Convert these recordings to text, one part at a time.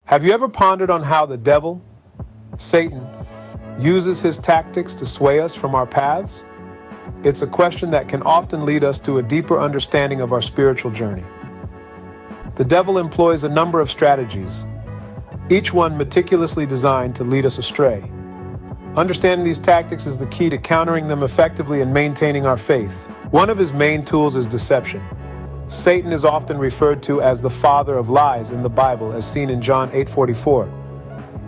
Have you ever pondered on how the devil, Satan, uses his tactics to sway us from our paths? It's a question that can often lead us to a deeper understanding of our spiritual journey. The devil employs a number of strategies, each one meticulously designed to lead us astray. Understanding these tactics is the key to countering them effectively and maintaining our faith. One of his main tools is deception. Satan is often referred to as the father of lies in the Bible, as seen in John 8:44.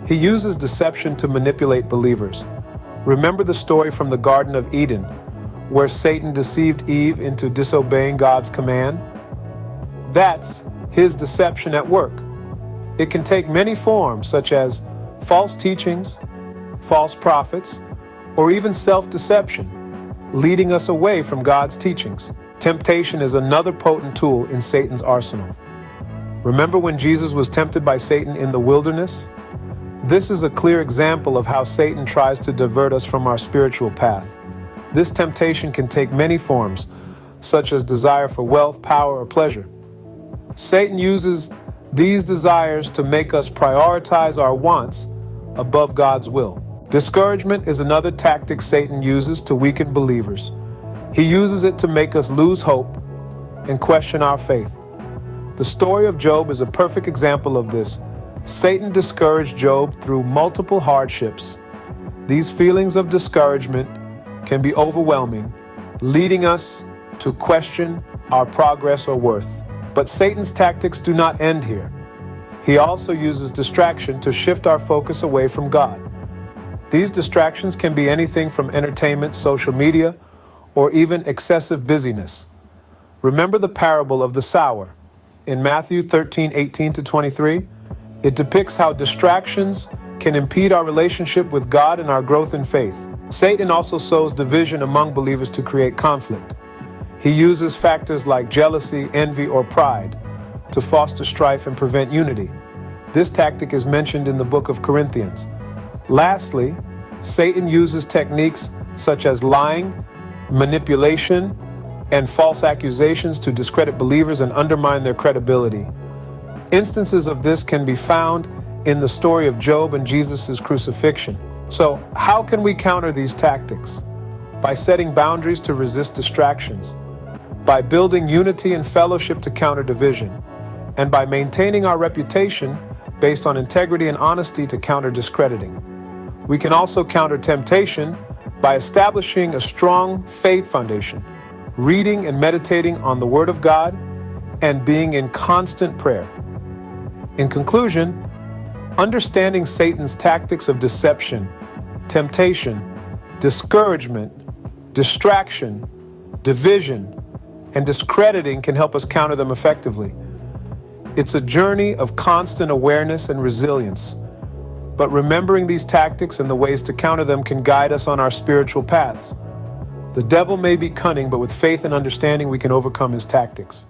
He uses deception to manipulate believers. Remember the story from the Garden of Eden, where Satan deceived Eve into disobeying God's command? That's his deception at work. It can take many forms, such as false teachings, false prophets, or even self-deception, leading us away from God's teachings. Temptation is another potent tool in Satan's arsenal. Remember when Jesus was tempted by Satan in the wilderness? This is a clear example of how Satan tries to divert us from our spiritual path. This temptation can take many forms, such as desire for wealth, power, or pleasure. Satan uses these desires to make us prioritize our wants above God's will. Discouragement is another tactic Satan uses to weaken believers. He uses it to make us lose hope and question our faith. The story of Job is a perfect example of this. Satan discouraged Job through multiple hardships. These feelings of discouragement can be overwhelming, leading us to question our progress or worth. But Satan's tactics do not end here. He also uses distraction to shift our focus away from God. These distractions can be anything from entertainment, social media, or even excessive busyness. Remember the parable of the sower. In Matthew 13:18-23, it depicts how distractions can impede our relationship with God and our growth in faith. Satan also sows division among believers to create conflict. He uses factors like jealousy, envy, or pride to foster strife and prevent unity. This tactic is mentioned in the book of Corinthians. Lastly, Satan uses techniques such as lying, manipulation, and false accusations to discredit believers and undermine their credibility. Instances of this can be found in the story of Job and Jesus' crucifixion. So, how can we counter these tactics? By setting boundaries to resist distractions, by building unity and fellowship to counter division, and by maintaining our reputation based on integrity and honesty to counter discrediting. We can also counter temptation by establishing a strong faith foundation, reading and meditating on the Word of God, and being in constant prayer. In conclusion, understanding Satan's tactics of deception, temptation, discouragement, distraction, division, and discrediting can help us counter them effectively. It's a journey of constant awareness and resilience. But remembering these tactics and the ways to counter them can guide us on our spiritual paths. The devil may be cunning, but with faith and understanding, we can overcome his tactics.